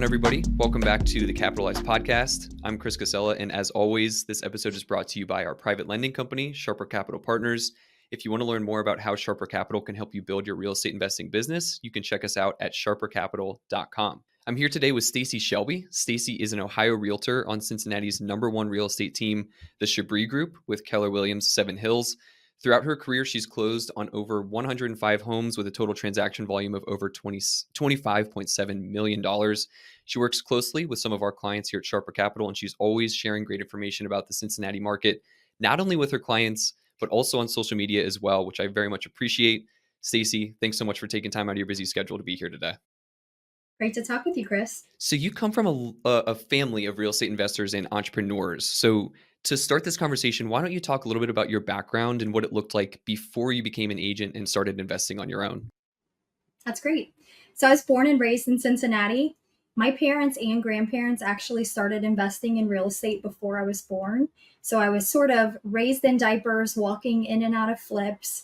everybody? Welcome back to the Capitalized Podcast. I'm Chris Casella, and as always, this episode is brought to you by our private lending company, Sharper Capital Partners. If you want to learn more about how Sharper Capital can help you build your real estate investing business, you can check us out at sharpercapital.com. I'm here today with Staci Shelby. Stacy is an Ohio realtor on Cincinnati's #1 real estate team, the Shelby Group, with Keller Williams Seven Hills. Throughout her career, she's closed on over 105 homes with a total transaction volume of over $25.7 million. She works closely with some of our clients here at Sharper Capital, and she's always sharing great information about the Cincinnati market, not only with her clients, but also on social media as well, which I very much appreciate. Stacy, thanks so much for taking time out of your busy schedule to be here today. Great to talk with you, Chris. So you come from a family of real estate investors and entrepreneurs. So to start this conversation, why don't you talk a little bit about your background and what it looked like before you became an agent and started investing on your own? That's great. So I was born and raised in Cincinnati. My parents and grandparents actually started investing in real estate before I was born. So I was sort of raised in diapers, walking in and out of flips,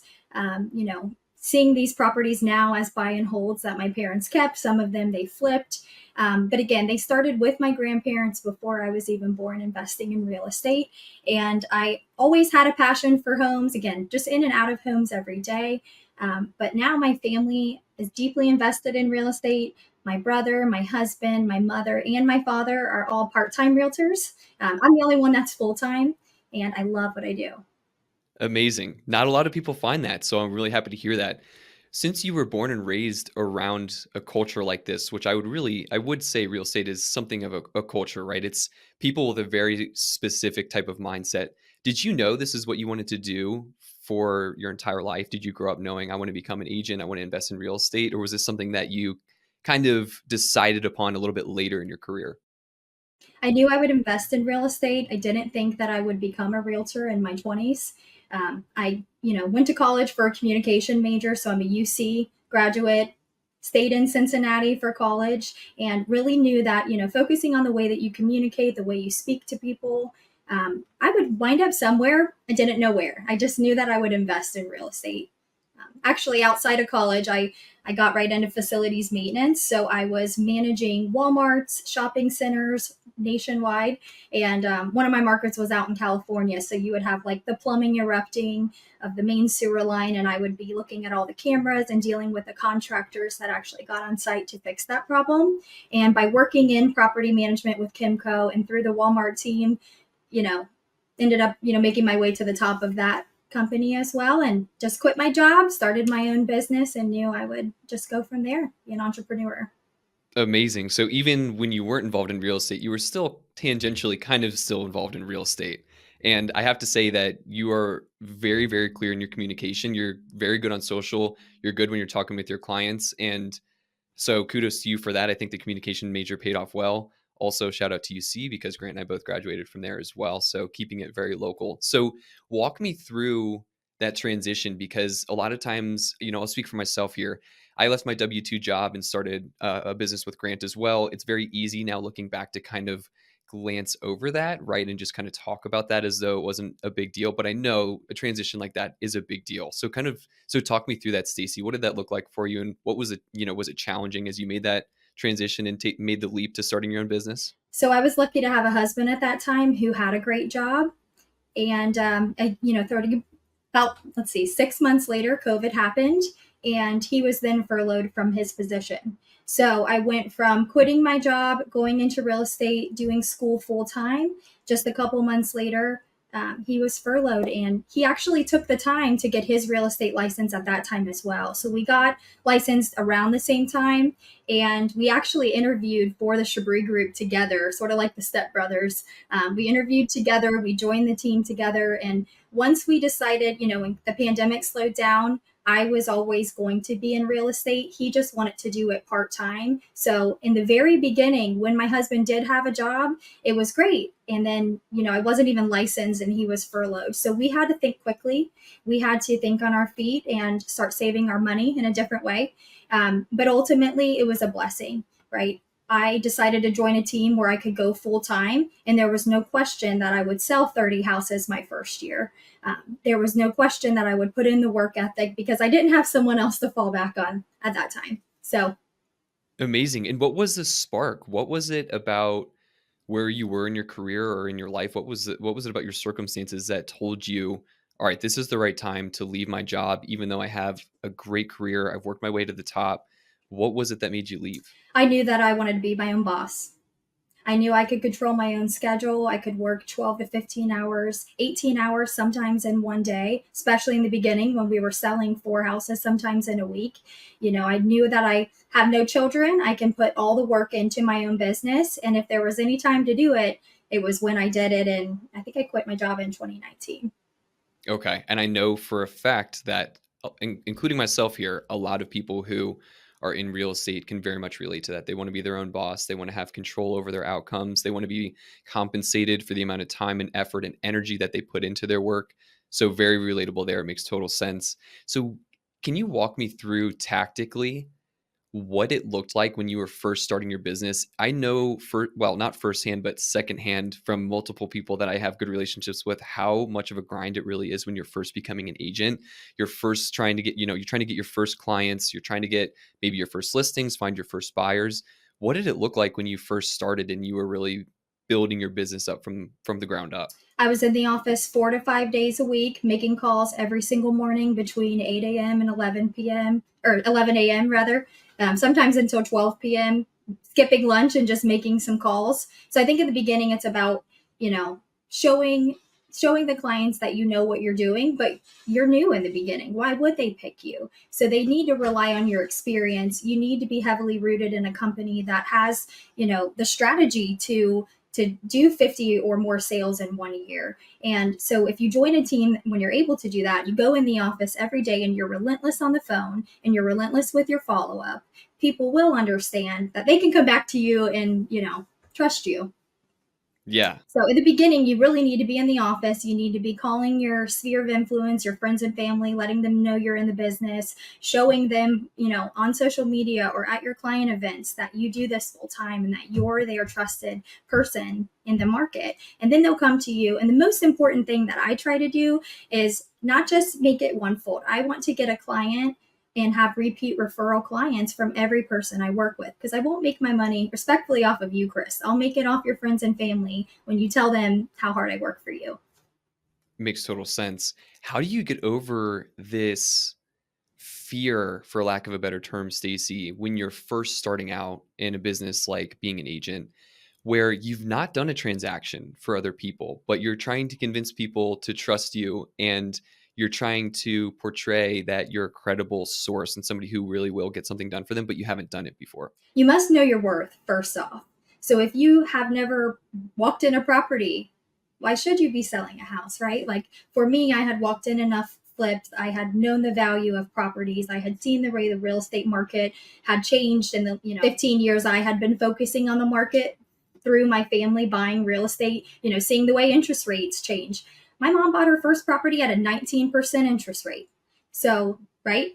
seeing these properties now as buy and holds that my parents kept. Some of them they flipped. But again, they started with my grandparents before I was even born investing in real estate. And I always had a passion for homes, again, just in and out of homes every day. But now my family is deeply invested in real estate. My brother, my husband, my mother, and my father are all part-time realtors. I'm the only one that's full-time, and I love what I do. Amazing. Not a lot of people find that, so I'm really happy to hear that. Since you were born and raised around a culture like this, which I would say real estate is something of a culture, right? It's people with a very specific type of mindset. Did you know this is what you wanted to do for your entire life? Did you grow up knowing I want to become an agent, I want to invest in real estate, or was this something that you kind of decided upon a little bit later in your career? I knew I would invest in real estate. I didn't think that I would become a realtor in my 20s. I went to college for a communication major, so I'm a UC graduate, stayed in Cincinnati for college, and really knew that, focusing on the way that you communicate, the way you speak to people, I would wind up somewhere. I didn't know where. I just knew that I would invest in real estate. Actually, outside of college, I got right into facilities maintenance. So I was managing Walmarts, shopping centers nationwide. And one of my markets was out in California. So you would have like the plumbing erupting of the main sewer line. And I would be looking at all the cameras and dealing with the contractors that actually got on site to fix that problem. And by working in property management with Kimco and through the Walmart team, ended up, making my way to the top of that company as well, and just quit my job, started my own business, and knew I would just go from there, be an entrepreneur. Amazing. So even when you weren't involved in real estate, you were still tangentially kind of still involved in real estate. And I have to say that you are very, very clear in your communication. You're very good on social. You're good when you're talking with your clients. And so kudos to you for that. I think the communication major paid off well. Also, shout out to UC because Grant and I both graduated from there as well. So keeping it very local. So walk me through that transition, because a lot of times, I'll speak for myself here. I left my W-2 job and started a business with Grant as well. It's very easy now looking back to kind of glance over that, right? And just kind of talk about that as though it wasn't a big deal. But I know a transition like that is a big deal. So talk me through that, Stacy. What did that look like for you? And what was it, was it challenging as you made that transition and made the leap to starting your own business? So I was lucky to have a husband at that time who had a great job. And, 6 months later, COVID happened, and he was then furloughed from his position. So I went from quitting my job, going into real estate, doing school full time. Just a couple months later, he was furloughed, and he actually took the time to get his real estate license at that time as well. So we got licensed around the same time, and we actually interviewed for the Shelby Group together, sort of like the stepbrothers. We interviewed together, we joined the team together, and once we decided, when the pandemic slowed down, I was always going to be in real estate. He just wanted to do it part-time. So in the very beginning, when my husband did have a job, it was great. And then, I wasn't even licensed and he was furloughed. So we had to think quickly. We had to think on our feet and start saving our money in a different way. But ultimately, it was a blessing, right? I decided to join a team where I could go full time, and there was no question that I would sell 30 houses my first year. There was no question that I would put in the work ethic because I didn't have someone else to fall back on at that time. So Amazing. And what was the spark? What was it about where you were in your career or in your life? What was it about your circumstances that told you, all right, this is the right time to leave my job, even though I have a great career, I've worked my way to the top. What was it that made you leave? I knew that I wanted to be my own boss. I knew I could control my own schedule. I could work 12 to 15 hours, 18 hours sometimes in one day, especially in the beginning when we were selling 4 houses sometimes in a week. I knew that I have no children. I can put all the work into my own business. And if there was any time to do it, it was when I did it. And I think I quit my job in 2019. Okay. And I know for a fact that, including myself here, a lot of people who are in real estate can very much relate to that. They want to be their own boss. They want to have control over their outcomes. They want to be compensated for the amount of time and effort and energy that they put into their work. So, very relatable there. It makes total sense. So, can you walk me through tactically what it looked like when you were first starting your business? I know well, not firsthand, but secondhand from multiple people that I have good relationships with, how much of a grind it really is when you're first becoming an agent. You're first trying to get, you're trying to get your first clients, you're trying to get maybe your first listings, find your first buyers. What did it look like when you first started and you were really building your business up from the ground up? I was in the office 4 to 5 days a week, making calls every single morning between 8 a.m. and 11 p.m. or 11 a.m. rather, sometimes until 12 p.m., skipping lunch and just making some calls. So I think in the beginning, it's about, you know, showing showing the clients that you know what you're doing, but you're new in the beginning. Why would they pick you? So they need to rely on your experience. You need to be heavily rooted in a company that has, the strategy to do 50 or more sales in 1 year. And so if you join a team, when you're able to do that, you go in the office every day and you're relentless on the phone and you're relentless with your follow up, people will understand that they can come back to you and, trust you. Yeah. So in the beginning, you really need to be in the office. You need to be calling your sphere of influence, your friends and family, letting them know you're in the business, showing them, on social media or at your client events that you do this full time and that you're their trusted person in the market. And then they'll come to you. And the most important thing that I try to do is not just make it one fold. I want to get a client and have repeat referral clients from every person I work with, because I won't make my money respectfully off of you, Chris. I'll make it off your friends and family when you tell them how hard I work for you. Makes total sense. How do you get over this fear, for lack of a better term, Stacy, when you're first starting out in a business like being an agent, where you've not done a transaction for other people, but you're trying to convince people to trust you and you're trying to portray that you're a credible source and somebody who really will get something done for them, but you haven't done it before? You must know your worth, first off. So if you have never walked in a property, why should you be selling a house, right? Like for me, I had walked in enough flips. I had known the value of properties. I had seen the way the real estate market had changed in the 15 years I had been focusing on the market through my family buying real estate, seeing the way interest rates change. My mom bought her first property at a 19% interest rate. So, right?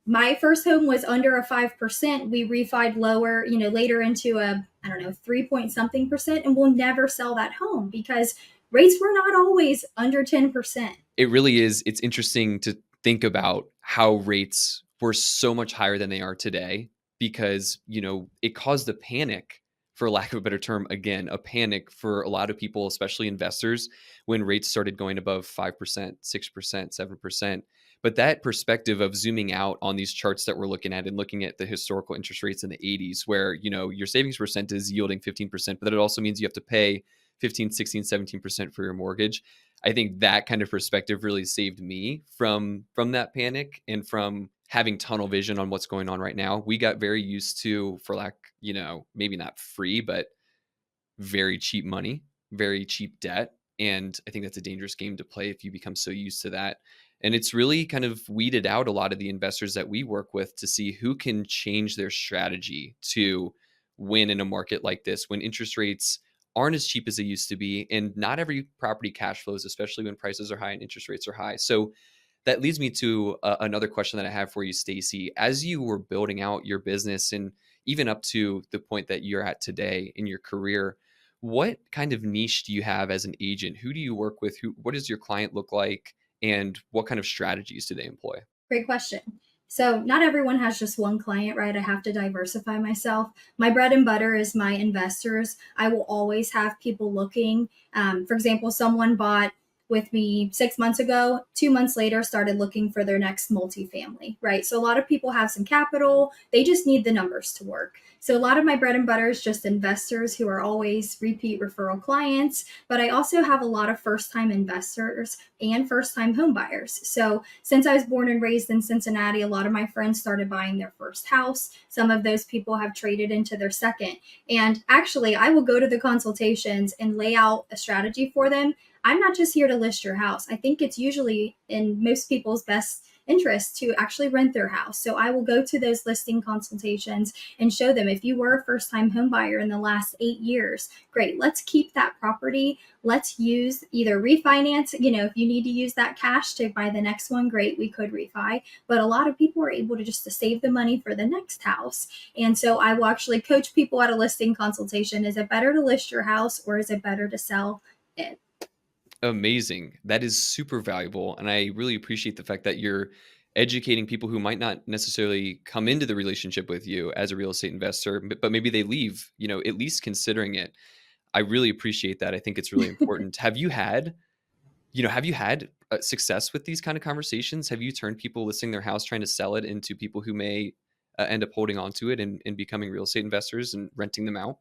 My first home was under a 5%. We refied lower, later into a, I don't know, 3 point something percent. And we'll never sell that home because rates were not always under 10%. It really is. It's interesting to think about how rates were so much higher than they are today because, it caused a panic, for lack of a better term, again, a panic for a lot of people, especially investors, when rates started going above 5%, 6%, 7%. But that perspective of zooming out on these charts that we're looking at and looking at the historical interest rates in the 80s, where, your savings percent is yielding 15%, but that it also means you have to pay 15, 16, 17% for your mortgage. I think that kind of perspective really saved me from that panic and from having tunnel vision on what's going on right now. We got very used to, for lack, maybe not free, but very cheap money, very cheap debt. And I think that's a dangerous game to play if you become so used to that. And it's really kind of weeded out a lot of the investors that we work with to see who can change their strategy to win in a market like this when interest rates aren't as cheap as they used to be. And not every property cash flows, especially when prices are high and interest rates are high. So that leads me to another question that I have for you, Stacy. As you were building out your business and even up to the point that you're at today in your career, what kind of niche do you have as an agent? Who do you work with? What does your client look like? And what kind of strategies do they employ? Great question. So not everyone has just one client, right? I have to diversify myself. My bread and butter is my investors. I will always have people looking. For example, someone bought with me 6 months ago, 2 months later started looking for their next multifamily, right? So a lot of people have some capital, they just need the numbers to work. So a lot of my bread and butter is just investors who are always repeat referral clients, but I also have a lot of first time investors and first time home buyers. So since I was born and raised in Cincinnati, a lot of my friends started buying their first house. Some of those people have traded into their second. And actually, I will go to the consultations and lay out a strategy for them. I'm not just here to list your house. I think it's usually in most people's best interest to actually rent their house. So I will go to those listing consultations and show them, if you were a first time home buyer in the last 8 years, great, let's keep that property. Let's use either refinance, if you need to use that cash to buy the next one, great, we could refi. But a lot of people are able to just to save the money for the next house. And so I will actually coach people at a listing consultation. Is it better to list your house or is it better to sell it? Amazing. That is super valuable. And I really appreciate the fact that you're educating people who might not necessarily come into the relationship with you as a real estate investor, but maybe they leave, at least considering it. I really appreciate that. I think it's really important. Have you had success with these kind of conversations? Have you turned people listing their house trying to sell it into people who may end up holding on to it and becoming real estate investors and renting them out?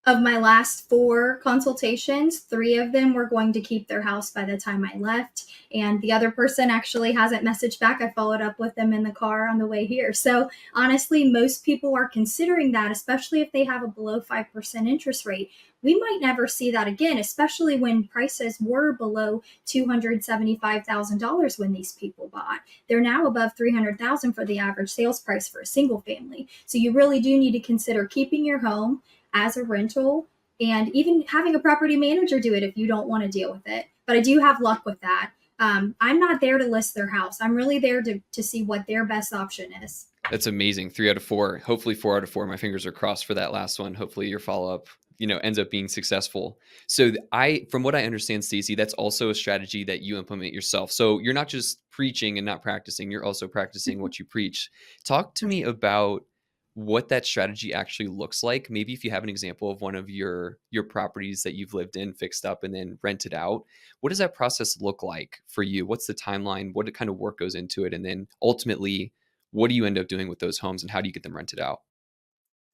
Of my last four consultations, three of them were going to keep their house by the time I left. And the other person actually hasn't messaged back. I followed up with them in the car on the way here. So honestly, most people are considering that, especially if they have a below 5% interest rate. We might never see that again, especially when prices were below $275,000 when these people bought. They're now above $300,000 for the average sales price for a single family. So you really do need to consider keeping your home as a rental and even having a property manager do it if you don't want to deal with it. But I do have luck with that. I'm not there to list their house. I'm really there to see what their best option is. That's amazing. 3 out of 4. Hopefully 4 out of 4. My fingers are crossed for that last one. Hopefully your follow-up, ends up being successful. So from what I understand, Stacy, that's also a strategy that you implement yourself. So you're not just preaching and not practicing, you're also practicing what you preach. Talk to me about what that strategy actually looks like. Maybe if you have an example of one of your properties that you've lived in, fixed up, and then rented out. What does that process look like for you? What's the timeline? What kind of work goes into it? And then ultimately, what do you end up doing with those homes and how do you get them rented out?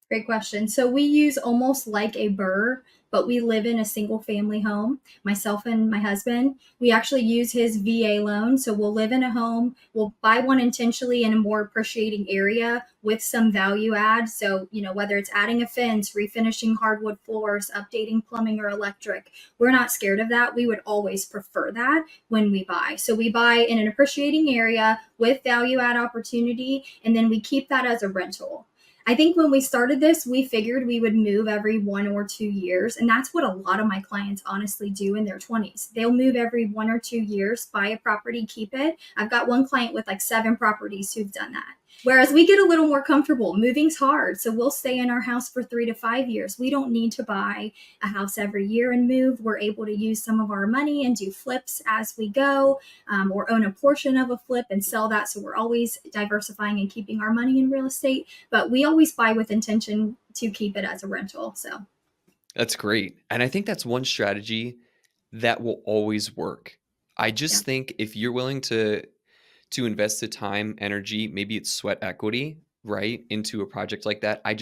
Great question. So we use almost like a BRRR, but we live in a single family home, myself and my husband. We actually use his VA loan. So we'll live in a home, we'll buy one intentionally in a more appreciating area with some value add. So, whether it's adding a fence, refinishing hardwood floors, updating plumbing or electric, we're not scared of that. We would always prefer that when we buy. So we buy in an appreciating area with value add opportunity, and then we keep that as a rental. I think when we started this, we figured we would move every 1 or 2 years. And that's what a lot of my clients honestly do in their 20s. They'll move every 1 or 2 years, buy a property, keep it. I've got one client with like 7 properties who've done that. Whereas we get a little more comfortable. Moving's hard. So we'll stay in our house for 3 to 5 years. We don't need to buy a house every year and move. We're able to use some of our money and do flips as we go, or own a portion of a flip and sell that. So we're always diversifying and keeping our money in real estate. But we always buy with intention to keep it as a rental. So, That's great. And I think that's one strategy that will always work. I yeah. just think if you're willing to invest the time, energy, maybe it's sweat equity, right, into a project like that. I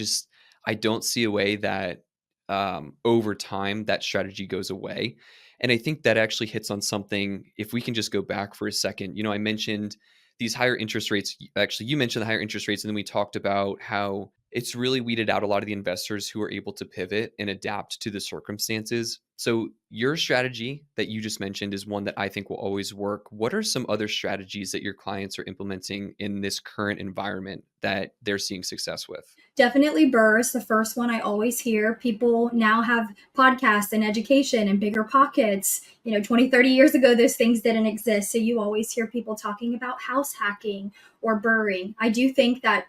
don't see a way that over time that strategy goes away. And I think that actually hits on something. If we can just go back for a second, I mentioned these higher interest rates. Actually, you mentioned the higher interest rates, and then we talked about how it's really weeded out a lot of the investors who are able to pivot and adapt to the circumstances. So, your strategy that you just mentioned is one that I think will always work. What are some other strategies that your clients are implementing in this current environment that they're seeing success with? Definitely BRRRR is the first one I always hear. People now have podcasts and education and bigger pockets. 20, 30 years ago, those things didn't exist. So you always hear people talking about house hacking or BRRRing. I do think that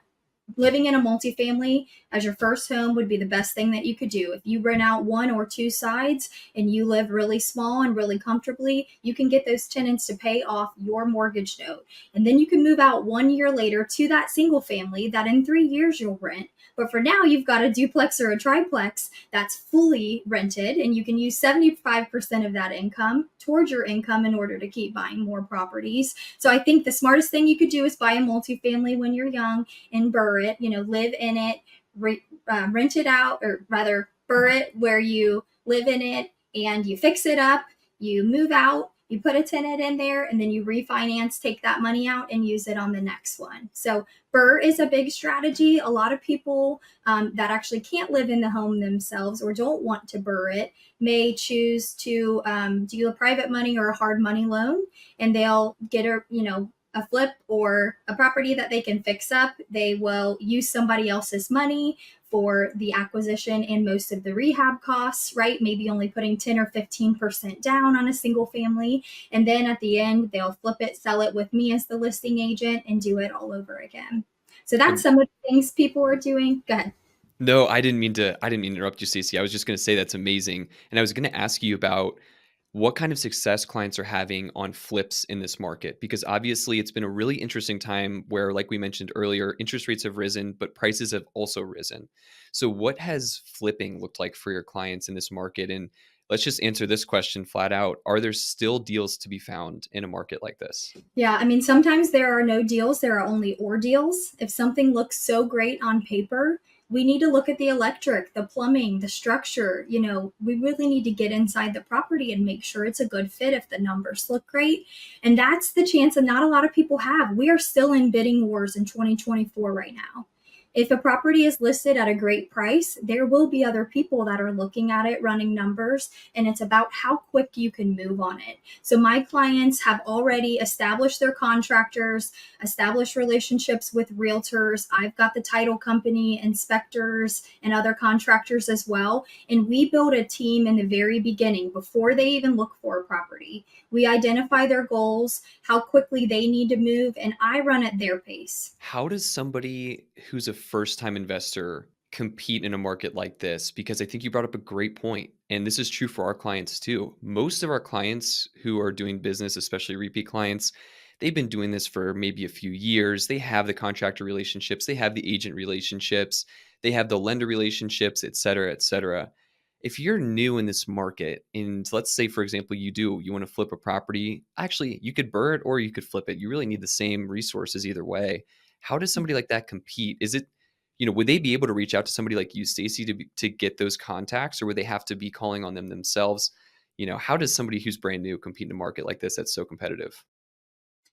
living in a multifamily as your first home would be the best thing that you could do. If you rent out one or two sides and you live really small and really comfortably, you can get those tenants to pay off your mortgage note. And then you can move out 1 year later to that single family that in 3 years you'll rent. But for now, you've got a duplex or a triplex that's fully rented, and you can use 75% of that income towards your income in order to keep buying more properties. So I think the smartest thing you could do is buy a multifamily when you're young and BRRRR it, live in it, rent it out, or rather BRRRR it where you live in it and you fix it up, you move out, you put a tenant in there, and then you refinance, take that money out, and use it on the next one. So BRRRR is a big strategy. A lot of people that actually can't live in the home themselves or don't want to BRRRR it may choose to do a private money or a hard money loan, and they'll get a flip or a property that they can fix up. They will use somebody else's money for the acquisition and most of the rehab costs, right? Maybe only putting 10 or 15% down on a single family. And then at the end, they'll flip it, sell it with me as the listing agent, and do it all over again. So that's And some of the things people are doing. Go ahead. no, I didn't mean to interrupt you, Stacy. I was just going to say that's amazing. And I was going to ask you about what kind of success clients are having on flips in this market, because obviously it's been a really interesting time where, like we mentioned earlier, interest rates have risen, but prices have also risen. So what has flipping looked like for your clients in this market? And let's just answer this question flat out. Are there still deals to be found in a market like this? Yeah, I mean, sometimes there are no deals, there are only or deals. If something looks so great on paper, we need to look at the electric, the plumbing, the structure. We really need to get inside the property and make sure it's a good fit if the numbers look great. And that's the chance that not a lot of people have. We are still in bidding wars in 2024 right now. If a property is listed at a great price, there will be other people that are looking at it, running numbers, and it's about how quick you can move on it. So my clients have already established their contractors, established relationships with realtors. I've got the title company, inspectors, and other contractors as well. And we build a team in the very beginning before they even look for a property. We identify their goals, how quickly they need to move, and I run at their pace. How does somebody who's a first time investor compete in a market like this? Because I think you brought up a great point, and this is true for our clients too. Most of our clients who are doing business, especially repeat clients, they've been doing this for maybe a few years. They have the contractor relationships, they have the agent relationships, they have the lender relationships, et cetera, et cetera. If you're new in this market, and let's say, for example, you want to flip a property, actually, you could BRRRR it or you could flip it. You really need the same resources either way. How does somebody like that compete? Is it, would they be able to reach out to somebody like you, Stacy, to get those contacts, or would they have to be calling on them themselves? How does somebody who's brand new compete in a market like this that's so competitive?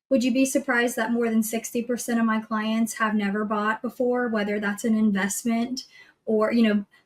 Would you be surprised that more than 60% of my clients have never bought before, whether that's an investment or,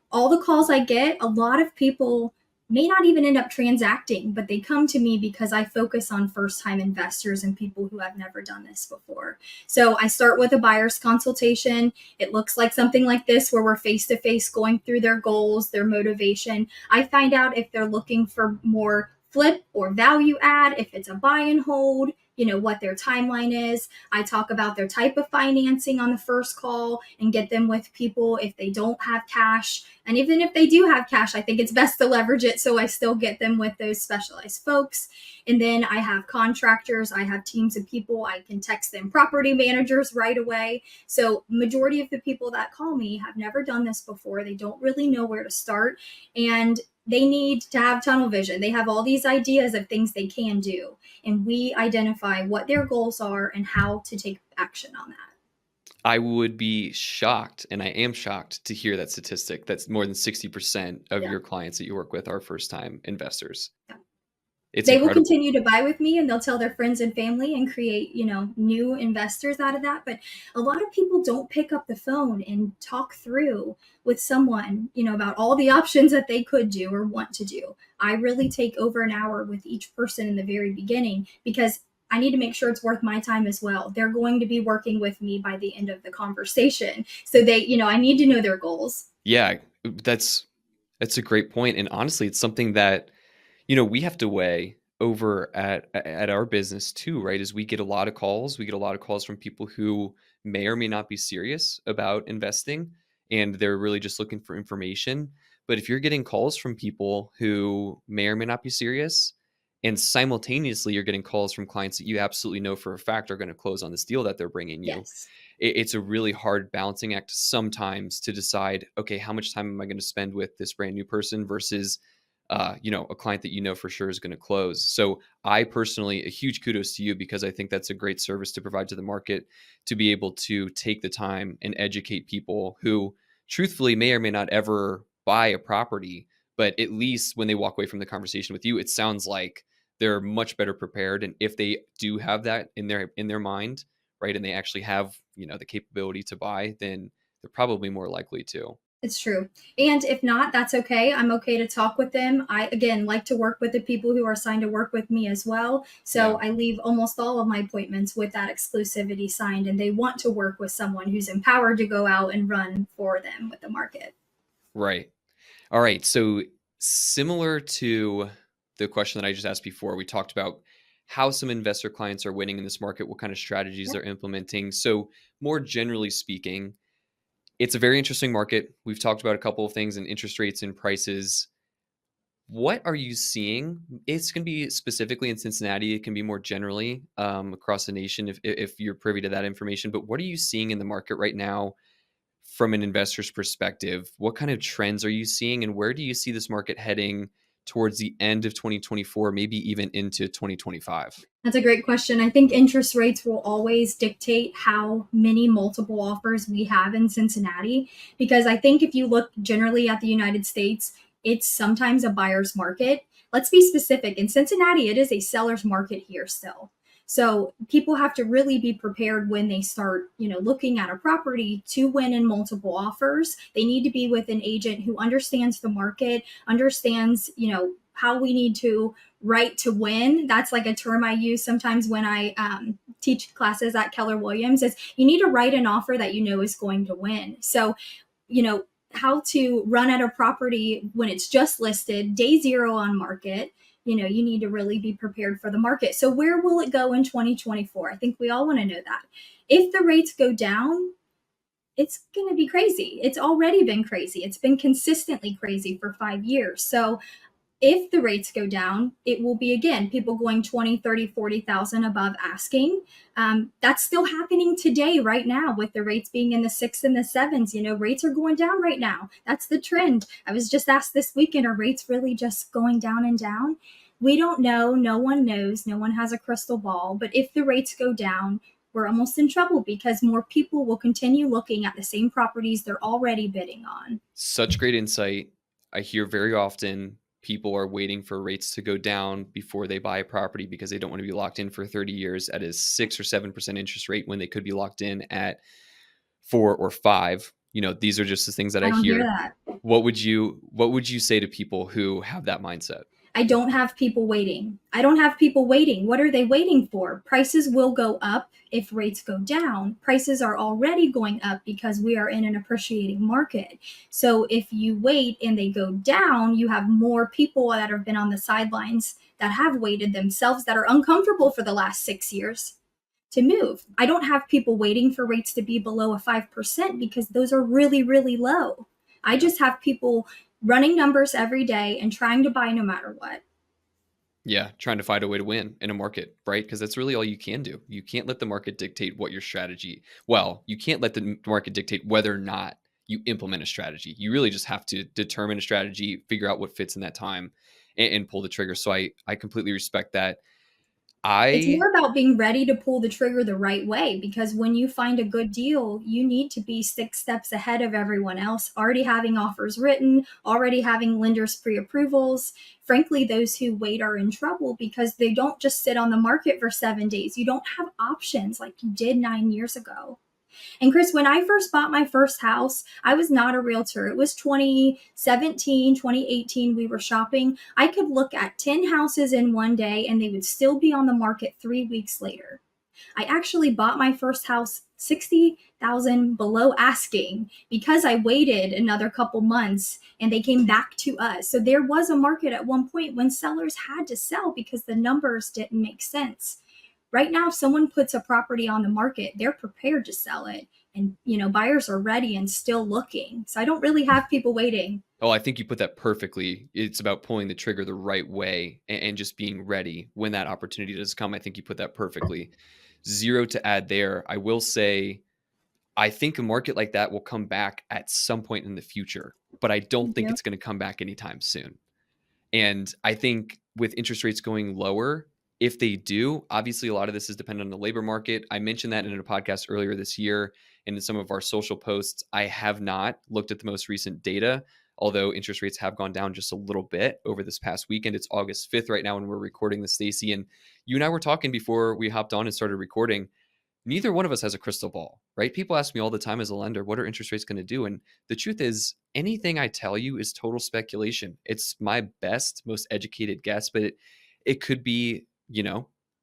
all the calls I get, a lot of people may not even end up transacting, but they come to me because I focus on first time investors and people who have never done this before. So I start with a buyer's consultation. It looks like something like this where we're face to face going through their goals, their motivation. I find out if they're looking for more flip or value add, if it's a buy and hold, what their timeline is. I talk about their type of financing on the first call and get them with people if they don't have cash. And even if they do have cash, I think it's best to leverage it. So I still get them with those specialized folks. And then I have contractors, I have teams of people, I can text them property managers right away. So majority of the people that call me have never done this before. They don't really know where to start. And they need to have tunnel vision. They have all these ideas of things they can do. And we identify what their goals are and how to take action on that. I would be shocked, and I am shocked to hear that statistic. That's more than 60% of Yeah. your clients that you work with are first time investors. Yeah. It's They will incredible. continue to buy with me and they'll tell their friends and family and create, new investors out of that. But a lot of people don't pick up the phone and talk through with someone, about all the options that they could do or want to do. I really take over an hour with each person in the very beginning because I need to make sure it's worth my time as well. They're going to be working with me by the end of the conversation. So I need to know their goals. Yeah, that's a great point, and honestly, it's something that, we have to weigh over at our business too, right? As we get a lot of calls, we get a lot of calls from people who may or may not be serious about investing and they're really just looking for information. But if you're getting calls from people who may or may not be serious, and simultaneously you're getting calls from clients that you absolutely know for a fact are going to close on this deal that they're bringing you, Yes. it's a really hard balancing act sometimes to decide, okay, how much time am I going to spend with this brand new person versus a client that you know for sure is going to close. So I personally, a huge kudos to you because I think that's a great service to provide to the market to be able to take the time and educate people who truthfully may or may not ever buy a property, but at least when they walk away from the conversation with you, it sounds like they're much better prepared. And if they do have that in their mind, right, and they actually have the capability to buy, then they're probably more likely to. It's true. And if not, that's okay. I'm okay to talk with them. I, again, like to work with the people who are signed to work with me as well. So Yeah. I leave almost all of my appointments with that exclusivity signed, and they want to work with someone who's empowered to go out and run for them with the market. Right. All right. So similar to the question that I just asked before, we talked about how some investor clients are winning in this market, what kind of strategies they're implementing. So more generally speaking, it's a very interesting market. We've talked about a couple of things in interest rates and prices. What are you seeing? It's going to be specifically in Cincinnati. It can be more generally across the nation if you're privy to that information. But what are you seeing in the market right now from an investor's perspective? What kind of trends are you seeing, and where do you see this market heading towards the end of 2024, maybe even into 2025? That's a great question. I think interest rates will always dictate how many multiple offers we have in Cincinnati. Because I think if you look generally at the United States, it's sometimes a buyer's market. Let's be specific. In Cincinnati, it is a seller's market here still. So people have to really be prepared when they start, looking at a property to win in multiple offers. They need to be with an agent who understands the market, understands, how we need to right to win. That's like a term I use sometimes when I teach classes at Keller Williams. Is you need to write an offer that you know is going to win. So, how to run at a property when it's just listed, day zero on market. You need to really be prepared for the market. So where will it go in 2024? I think we all want to know that. If the rates go down, it's going to be crazy. It's already been crazy. It's been consistently crazy for 5 years. So if the rates go down, it will be again people going 20, 30, 40,000 above asking. That's still happening today, right now, with the rates being in the 6s and the 7s. Rates are going down right now. That's the trend. I was just asked this weekend, are rates really just going down and down? We don't know. No one knows. No one has a crystal ball. But if the rates go down, we're almost in trouble because more people will continue looking at the same properties they're already bidding on. Such great insight. I hear very often people are waiting for rates to go down before they buy a property because they don't want to be locked in for 30 years at a 6 or 7% interest rate when they could be locked in at 4 or 5. These are just the things that I I don't hear hear. that. What would you say to people who have that mindset? I don't have people waiting. I don't have people waiting. What are they waiting for? Prices will go up if rates go down. Prices are already going up because we are in an appreciating market. So if you wait and they go down, you have more people that have been on the sidelines that have waited themselves that are uncomfortable for the last 6 years to move. I don't have people waiting for rates to be below a 5% because those are really, really low. I Yeah. just have people running numbers every day and trying to buy no matter what. Yeah, trying to find a way to win in a market, right? Because that's really all you can do. You can't let the market dictate what your strategy. Well, you can't let the market dictate whether or not you implement a strategy. You really just have to determine a strategy, figure out what fits in that time, and pull the trigger. So I completely respect that. It's I more about being ready to pull the trigger the right way because when you find a good deal, you need to be 6 steps ahead of everyone else, already having offers written, already having lenders pre approvals. Frankly, those who wait are in trouble because they don't just sit on the market for 7 days. You don't have options like you did 9 years ago. And Chris, when I first bought my first house, I was not a realtor. It was 2017, 2018. We were shopping. I could look at 10 houses in one day and they would still be on the market 3 weeks later. I actually bought my first house 60,000 below asking because I waited another couple months and they came back to us. So there was a market at one point when sellers had to sell because the numbers didn't make sense. Right now, if someone puts a property on the market, they're prepared to sell it. And, buyers are ready and still looking. So I don't really have people waiting. Oh, I think you put that perfectly. It's about pulling the trigger the right way and just being ready when that opportunity does come. I think you put that perfectly. Zero to add there. I will say, I think a market like that will come back at some point in the future, but I don't Thank think you. it's going to come back anytime soon. And I think with interest rates going lower, if they do, obviously a lot of this is dependent on the labor market. I mentioned that in a podcast earlier this year and in some of our social posts. I have not looked at the most recent data, although interest rates have gone down just a little bit over this past weekend. It's August 5th right now when we're recording this, Stacy. And you and I were talking before we hopped on and started recording. Neither one of us has a crystal ball, right? People ask me all the time as a lender, what are interest rates going to do? And the truth is, anything I tell you is total speculation. It's my best, most educated guess, but it could be,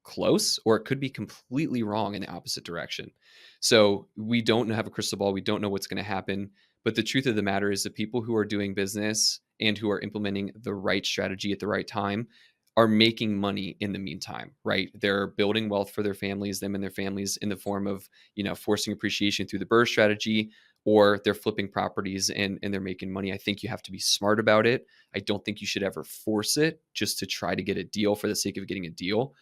close, or it could be completely wrong in the opposite direction. So we don't have a crystal ball. We don't know what's going to happen. But the truth of the matter is, the people who are doing business and who are implementing the right strategy at the right time are making money in the meantime, right? They're building wealth for their families, them and their families, in the form of, forcing appreciation through the BRRRR strategy, or they're flipping properties and they're making money. I think you have to be smart about it. I don't think you should ever force it just to try to get a deal for the sake of getting a deal.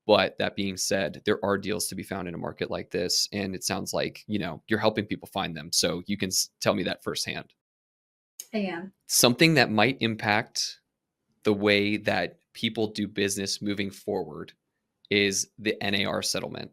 But that being said, there are deals to be found in a market like this. And it sounds like, you're helping people find them. So you can tell me that firsthand. I am. Something that might impact the way that people do business moving forward is the NAR settlement.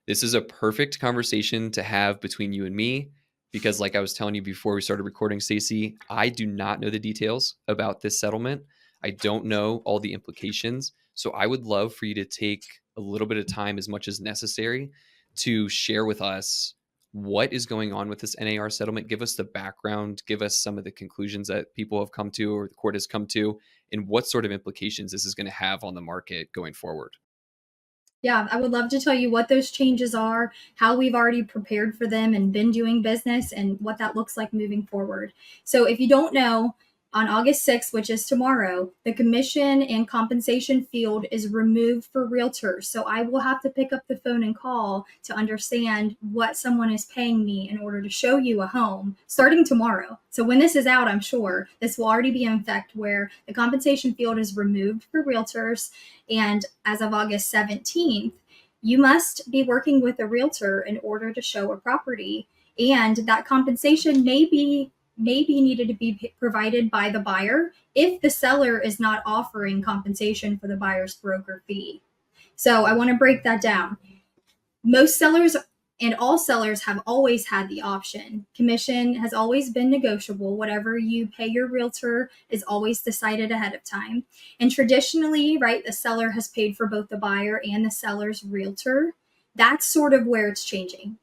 This is a perfect conversation to have between you and me because, like I was telling you before we started recording, Stacy, I do not know the details about this settlement. I don't know all the implications. So I would love for you to take a little bit of time, as much as necessary, to share with us what is going on with this NAR settlement. Give us the background, give us some of the conclusions that people have come to or the court has come to, and what sort of implications this is going to have on the market going forward. Yeah, I would love to tell you what those changes are, how we've already prepared for them and been doing business, and what that looks like moving forward. So, if you don't know, on August 6th, which is tomorrow, the commission and compensation field is removed for realtors. So, I will have to pick up the phone and call to understand what someone is paying me in order to show you a home starting tomorrow. So, when this is out, I'm sure this will already be in effect, where the compensation field is removed for realtors. And as of August 17th, you must be working with a realtor in order to show a property. And that compensation may be needed to be provided by the buyer if the seller is not offering compensation for the buyer's broker fee. So I want to break that down. Most sellers and all sellers have always had the option. Commission has always been negotiable. Whatever you pay your realtor is always decided ahead of time. And traditionally, right, the seller has paid for both the buyer and the seller's realtor. That's sort of where it's changing.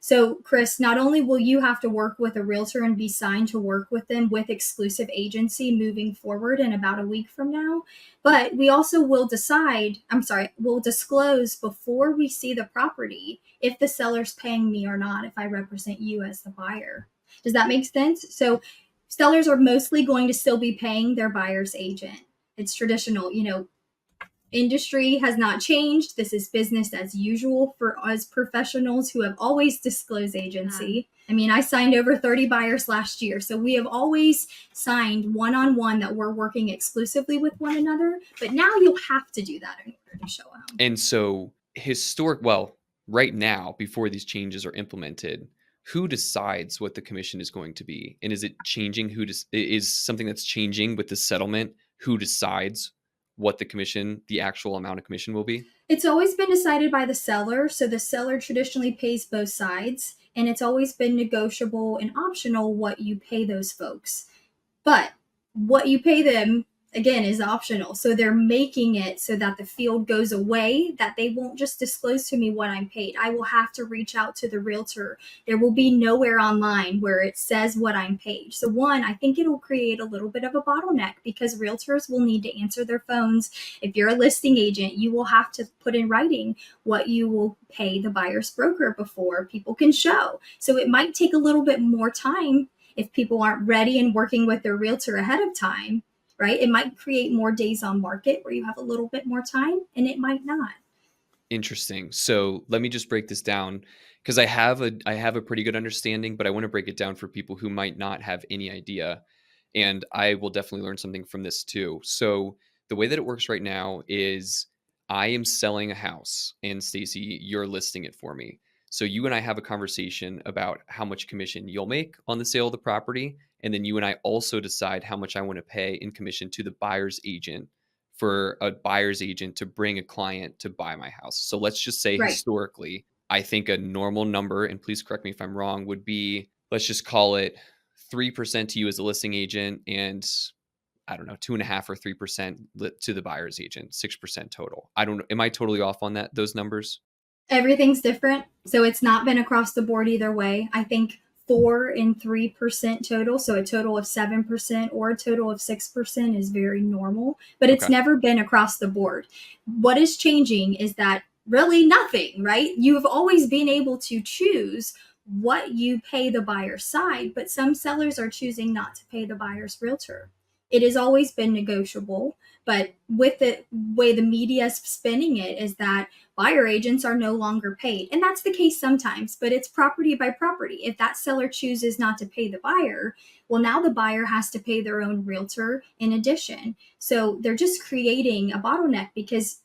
So, Chris, not only will you have to work with a realtor and be signed to work with them with exclusive agency moving forward in about a week from now, but we also will we'll disclose before we see the property if the seller's paying me or not, if I represent you as the buyer. Does that make sense? So, sellers are mostly going to still be paying their buyer's agent. It's traditional, industry has not changed. This is business as usual for us professionals who have always disclosed agency. I mean, I signed over 30 buyers last year. So we have always signed one-on-one that we're working exclusively with one another. But now you'll have to do that in order to show a home. And so, right now, before these changes are implemented, who decides what the commission is going to be? And is it changing? Is something that's changing with the settlement? Who decides what the actual amount of commission will be? It's always been decided by the seller. So the seller traditionally pays both sides, and it's always been negotiable and optional what you pay those folks. But what you pay them, again, is optional. So they're making it so that the field goes away, that they won't just disclose to me what I'm paid. I will have to reach out to the realtor. There will be nowhere online where it says what I'm paid. So one, I think it'll create a little bit of a bottleneck because realtors will need to answer their phones. If you're a listing agent, you will have to put in writing what you will pay the buyer's broker before people can show. So it might take a little bit more time if people aren't ready and working with their realtor ahead of time, right? It might create more days on market where you have a little bit more time, and it might not. Interesting. So let me just break this down because I have a pretty good understanding, but I want to break it down for people who might not have any idea. And I will definitely learn something from this too. So the way that it works right now is I am selling a house and Stacy, you're listing it for me. So you and I have a conversation about how much commission you'll make on the sale of the property. And then you and I also decide how much I want to pay in commission to the buyer's agent for a buyer's agent to bring a client to buy my house. So let's just say Right. historically, I think a normal number, and please correct me if I'm wrong, would be, let's just call it 3% to you as a listing agent and I don't know, 2.5 or 3% to the buyer's agent, 6% total. I don't know. Am I totally off on that, those numbers? Everything's different. So it's not been across the board either way. I think 4 and 3% total. So a total of 7% or a total of 6% is very normal, but it's Okay. never been across the board. What is changing is that really nothing, right? You've always been able to choose what you pay the buyer's side, but some sellers are choosing not to pay the buyer's realtor. It has always been negotiable, but with the way the media is spinning it is that buyer agents are no longer paid. And that's the case sometimes, but it's property by property. If that seller chooses not to pay the buyer, well, now the buyer has to pay their own realtor in addition. So they're just creating a bottleneck because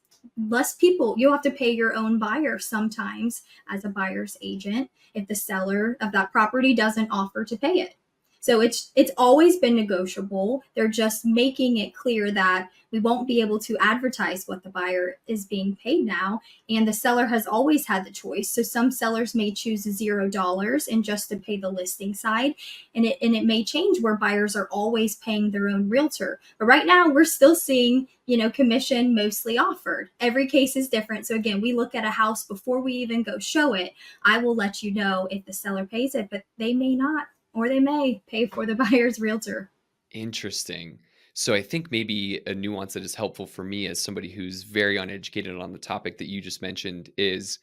less people, you'll have to pay your own buyer sometimes as a buyer's agent if the seller of that property doesn't offer to pay it. So it's always been negotiable. They're just making it clear that we won't be able to advertise what the buyer is being paid now, and the seller has always had the choice. So some sellers may choose $0 and just to pay the listing side, and it may change where buyers are always paying their own realtor. But right now we're still seeing, commission mostly offered. Every case is different. So again, we look at a house before we even go show it. I will let you know if the seller pays it, but they may not, or they may pay for the buyer's realtor. Interesting. So I think maybe a nuance that is helpful for me as somebody who's very uneducated on the topic that you just mentioned is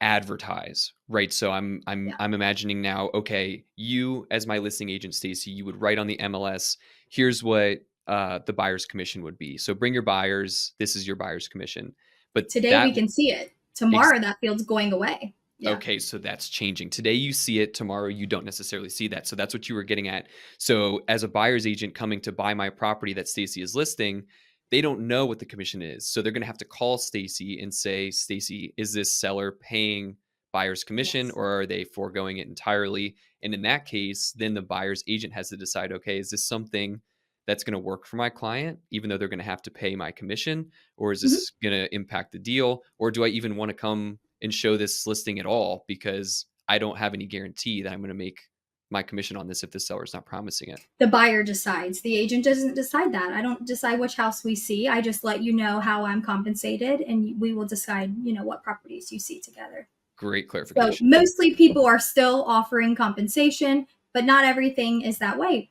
advertise, right? So I'm Yeah. I'm imagining now, okay, you as my listing agent, Stacy, you would write on the MLS, here's what the buyer's commission would be. So bring your buyers, this is your buyer's commission. But Today that we can see it. Tomorrow that field's going away. Yeah. Okay, so that's changing. Today you see it, tomorrow you don't necessarily see that. So that's what you were getting at. So as a buyer's agent coming to buy my property that Stacy is listing, they don't know what the commission is. So they're going to have to call Stacy and say, "Stacy, is this seller paying buyer's commission Yes. or are they foregoing it entirely?" And in that case, then the buyer's agent has to decide, "Okay, is this something that's going to work for my client even though they're going to have to pay my commission, or is Mhm. this going to impact the deal, or do I even want to come and show this listing at all because I don't have any guarantee that I'm going to make my commission on this if the seller's not promising it." The buyer decides. The agent doesn't decide that. I don't decide which house we see. I just let you know how I'm compensated, and we will decide, what properties you see together. Great So clarification. mostly people are still offering compensation, but not everything is that way.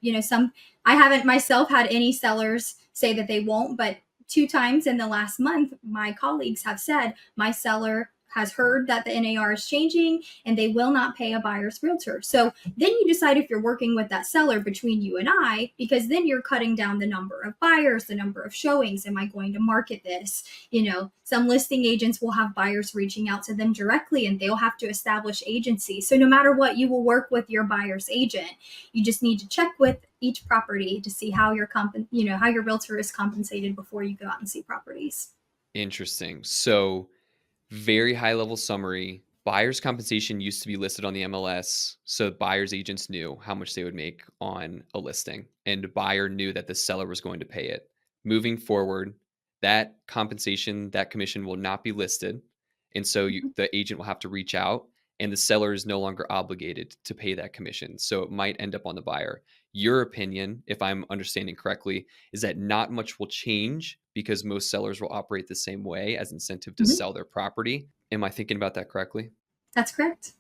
I haven't myself had any sellers say that they won't, but two times in the last month, my colleagues have said my seller has heard that the NAR is changing and they will not pay a buyer's realtor. So then you decide if you're working with that seller between you and I, because then you're cutting down the number of buyers, the number of showings. Am I going to market this? Some listing agents will have buyers reaching out to them directly and they'll have to establish agency. So no matter what, you will work with your buyer's agent. You just need to check with each property to see how how your realtor is compensated before you go out and see properties. Interesting. So very high level summary. Buyer's compensation used to be listed on the MLS, so buyer's agents knew how much they would make on a listing, and the buyer knew that the seller was going to pay it. Moving forward, that compensation, that commission will not be listed, and so Mhm. the agent will have to reach out, and the seller is no longer obligated to pay that commission. So it might end up on the buyer. Your opinion, if I'm understanding correctly, is that not much will change because most sellers will operate the same way as incentive to Mhm. sell their property. Am I thinking about that correctly? That's correct.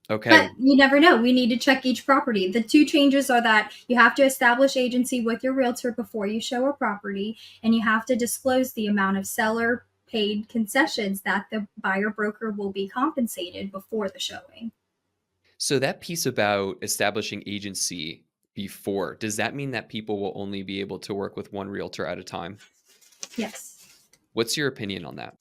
Okay, But you never know. We need to check each property. The two changes are that you have to establish agency with your realtor before you show a property, and you have to disclose the amount of seller paid concessions that the buyer broker will be compensated before the showing. so that piece about establishing agency before, does that mean that people will only be able to work with one realtor at a time? Yes. What's your opinion on that?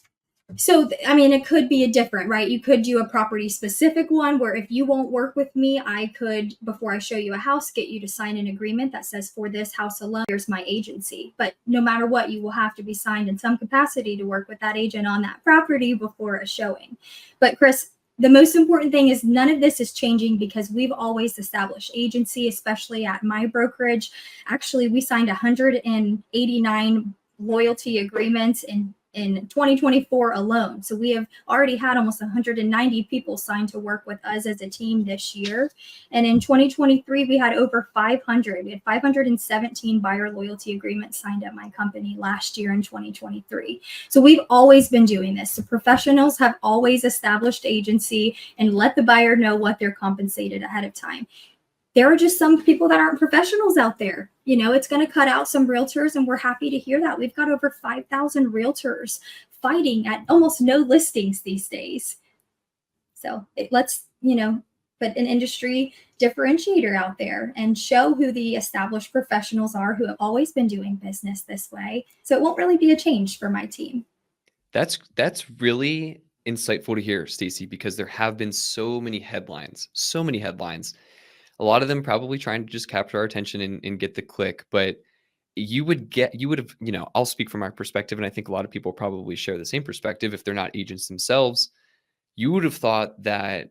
So, I mean, it could be a different, right? You could do a property specific one where if you won't work with me, I could, before I show you a house, get you to sign an agreement that says for this house alone, here's my agency. But no matter what, you will have to be signed in some capacity to work with that agent on that property before a showing. But Chris, the most important thing is none of this is changing because we've always established agency, especially at my brokerage. Actually, we signed 189 loyalty agreements in 2024 alone. So we have already had almost 190 people signed to work with us as a team this year. And in 2023, we had over 500. We had 517 buyer loyalty agreements signed at my company last year in 2023. So we've always been doing this. The professionals have always established agency and let the buyer know what they're compensated ahead of time. There are just some people that aren't professionals out there. You know, it's going to cut out some realtors, and we're happy to hear that. We've got over 5,000 realtors fighting at almost no listings these days. So let's, put an industry differentiator out there and show who the established professionals are who have always been doing business this way. So it won't really be a change for my team. That's really insightful to hear, Stacy, because there have been so many headlines, so many headlines. A lot of them probably trying to just capture our attention and get the click, but you would have, I'll speak from my perspective, and I think a lot of people probably share the same perspective if they're not agents themselves. You would have thought that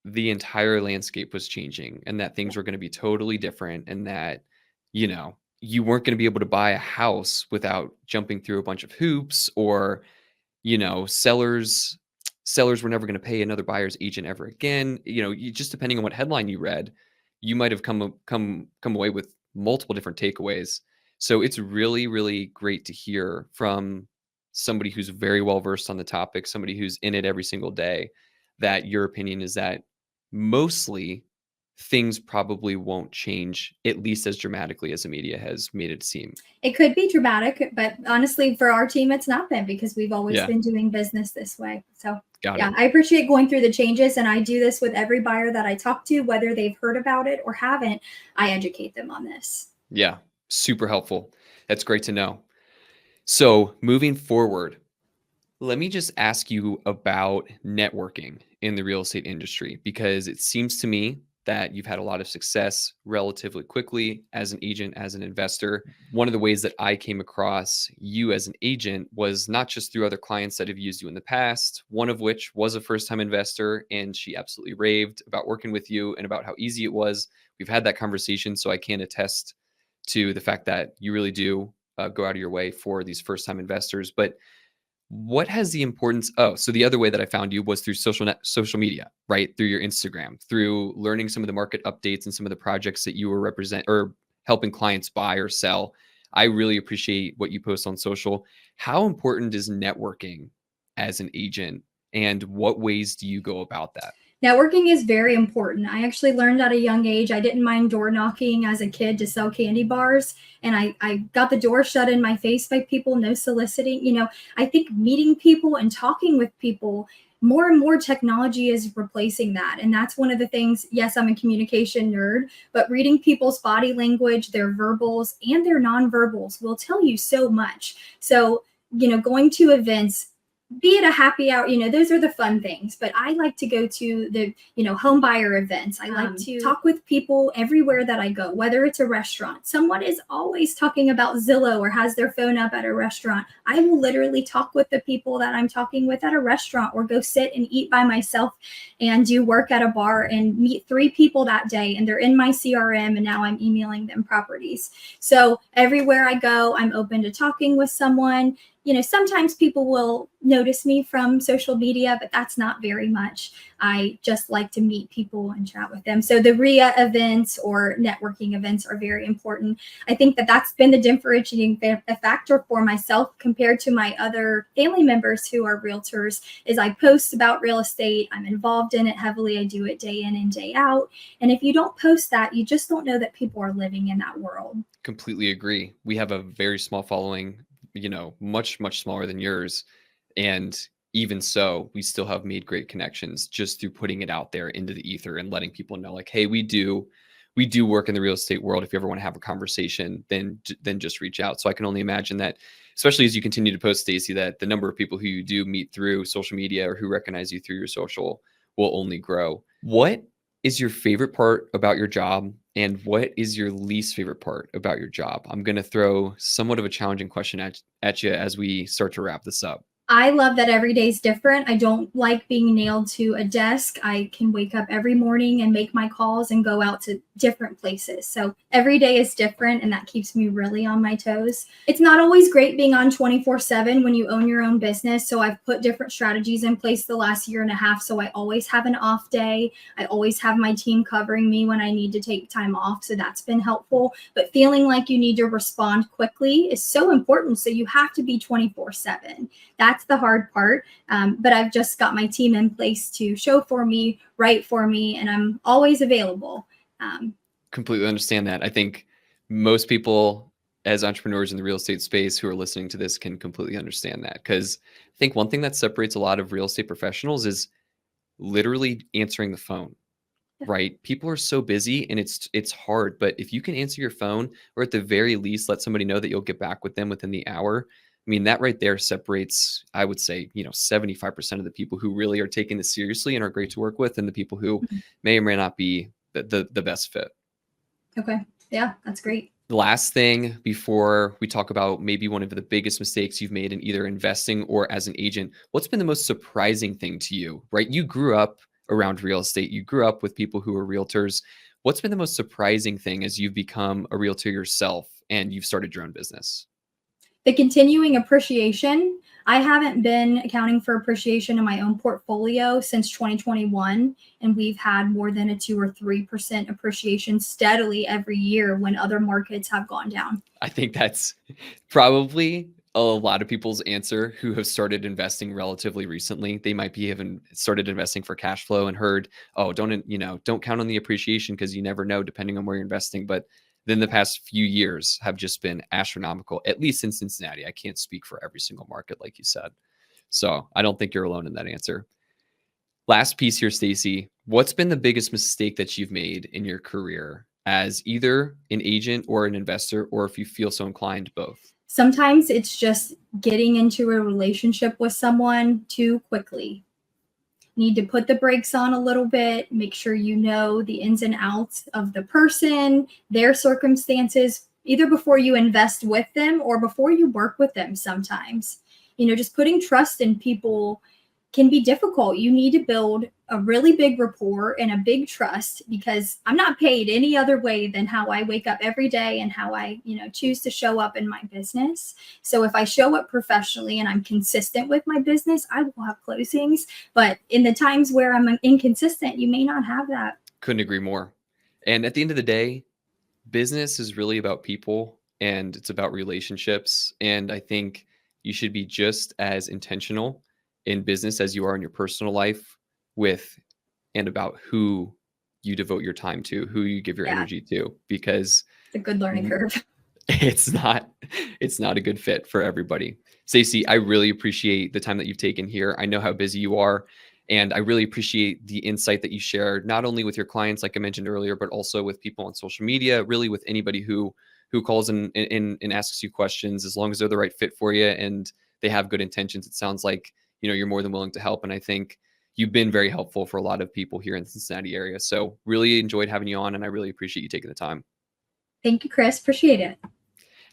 the entire landscape was changing and that things were going to be totally different and that, you weren't going to be able to buy a house without jumping through a bunch of hoops or, sellers were never going to pay another buyer's agent ever again. Just depending on what headline you read, you might have come away with multiple different takeaways. So it's really, really great to hear from somebody who's very well versed on the topic, somebody who's in it every single day, that your opinion is that mostly things probably won't change, at least as dramatically as the media has made it seem. It could be dramatic, but honestly, for our team, it's not been because we've always Yeah, been doing business this way. So, got yeah, it. I appreciate going through the changes. And I do this with every buyer that I talk to, whether they've heard about it or haven't. I educate them on this. Yeah, super helpful. That's great to know. So moving forward, let me just ask you about networking in the real estate industry because it seems to me that you've had a lot of success relatively quickly as an agent, as an investor. One of the ways that I came across you as an agent was not just through other clients that have used you in the past, one of which was a first time investor, and she absolutely raved about working with you and about how easy it was. We've had that conversation, so I can attest to the fact that you really do go out of your way for these first time investors. But what has the importance? Oh, so the other way that I found you was through social media, right? Through your Instagram, through learning some of the market updates and some of the projects that you were represent or helping clients buy or sell. I really appreciate what you post on social. How important is networking as an agent, and what ways do you go about that? Networking is very important. I actually learned at a young age. I didn't mind door knocking as a kid to sell candy bars. And I got the door shut in my face by people, no soliciting. I think meeting people and talking with people, more and more technology is replacing that. And that's one of the things. Yes, I'm a communication nerd, but reading people's body language, their verbals, and their nonverbals will tell you so much. So, going to events, be it a happy hour, those are the fun things. But I like to go to the, home buyer events. I like to talk with people everywhere that I go, whether it's a restaurant. Someone is always talking about Zillow or has their phone up at a restaurant. I will literally talk with the people that I'm talking with at a restaurant or go sit and eat by myself and do work at a bar and meet 3 people that day. And they're in my CRM and now I'm emailing them properties. So everywhere I go, I'm open to talking with someone. Sometimes people will notice me from social media, but that's not very much. I just like to meet people and chat with them. So the RIA events or networking events are very important. I think that that's been the differentiating factor for myself compared to my other family members who are realtors is I post about real estate. I'm involved in it heavily. I do it day in and day out. And if you don't post that, you just don't know that people are living in that world. Completely agree. We have a very small following, much, much smaller than yours. And even so, we still have made great connections just through putting it out there into the ether and letting people know, like, hey, we do work in the real estate world. If you ever want to have a conversation, then just reach out. So I can only imagine that especially as you continue to post, Stacy, that the number of people who you do meet through social media or who recognize you through your social will only grow. What is your favorite part about your job, and what is your least favorite part about your job? I'm going to throw somewhat of a challenging question at you as we start to wrap this up. I love that every day is different. I don't like being nailed to a desk. I can wake up every morning and make my calls and go out to different places. So every day is different, and that keeps me really on my toes. It's not always great being on 24/7 when you own your own business. So I've put different strategies in place the last year and a half. So I always have an off day. I always have my team covering me when I need to take time off. So that's been helpful. But feeling like you need to respond quickly is so important. So you have to be 24/7. That's the hard part. But I've just got my team in place to show for me, write for me, and I'm always available. Completely understand that. I think most people as entrepreneurs in the real estate space who are listening to this can completely understand that, because I think one thing that separates a lot of real estate professionals is literally answering the phone. Right? People are so busy, and it's hard, but if you can answer your phone, or at the very least let somebody know that you'll get back with them within the hour, I mean, that right there separates, I would say, 75% of the people who really are taking this seriously and are great to work with, and the people who may or may not be the best fit. Okay. Yeah, that's great. The last thing before we talk about maybe one of the biggest mistakes you've made in either investing or as an agent, what's been the most surprising thing to you, right? You grew up around real estate. You grew up with people who are realtors. What's been the most surprising thing as you've become a realtor yourself and you've started your own business? The continuing appreciation. I haven't been accounting for appreciation in my own portfolio since 2021, and we've had more than a 2 or 3% appreciation steadily every year when other markets have gone down. I think that's probably a lot of people's answer who have started investing relatively recently. They might be having started investing for cash flow and heard, oh, don't count on the appreciation because you never know depending on where you're investing. But then the past few years have just been astronomical, at least in Cincinnati. I can't speak for every single market, like you said. So I don't think you're alone in that answer. Last piece here, Stacy. What's been the biggest mistake that you've made in your career as either an agent or an investor, or if you feel so inclined, both? Sometimes it's just getting into a relationship with someone too quickly. Need to put the brakes on a little bit, make sure you know the ins and outs of the person, their circumstances, either before you invest with them or before you work with them sometimes. Just putting trust in people can be difficult. You need to build a really big rapport and a big trust, because I'm not paid any other way than how I wake up every day and how I, choose to show up in my business. So if I show up professionally and I'm consistent with my business, I will have closings. But in the times where I'm inconsistent, you may not have that. Couldn't agree more. And at the end of the day, business is really about people, and it's about relationships. And I think you should be just as intentional in business as you are in your personal life with and about who you devote your time to, who you give your energy to, because it's a good learning curve. It's not a good fit for everybody. Stacy, I really appreciate the time that you've taken here. I know how busy you are, and I really appreciate the insight that you shared, not only with your clients, like I mentioned earlier, but also with people on social media, really with anybody who calls and asks you questions, as long as they're the right fit for you and they have good intentions. It sounds like, you're more than willing to help. And I think you've been very helpful for a lot of people here in the Cincinnati area. So really enjoyed having you on, and I really appreciate you taking the time. Thank you, Chris. Appreciate it.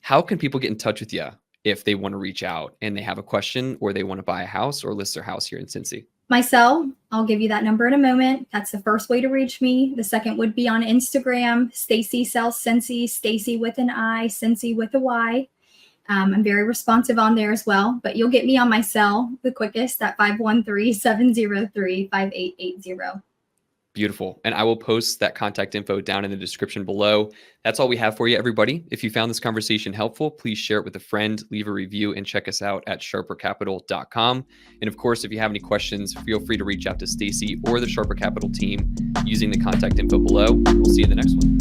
How can people get in touch with you if they want to reach out and they have a question, or they want to buy a house or list their house here in Cincy? My cell, I'll give you that number in a moment. That's the first way to reach me. The second would be on Instagram, Staci Sells Cincy, Stacy with an I, Cincy with a Y. I'm very responsive on there as well, but you'll get me on my cell the quickest at 513-703-5880. Beautiful. And I will post that contact info down in the description below. That's all we have for you, everybody. If you found this conversation helpful, please share it with a friend, leave a review, and check us out at sharpercapital.com. And of course, if you have any questions, feel free to reach out to Stacy or the Sharper Capital team using the contact info below. We'll see you in the next one.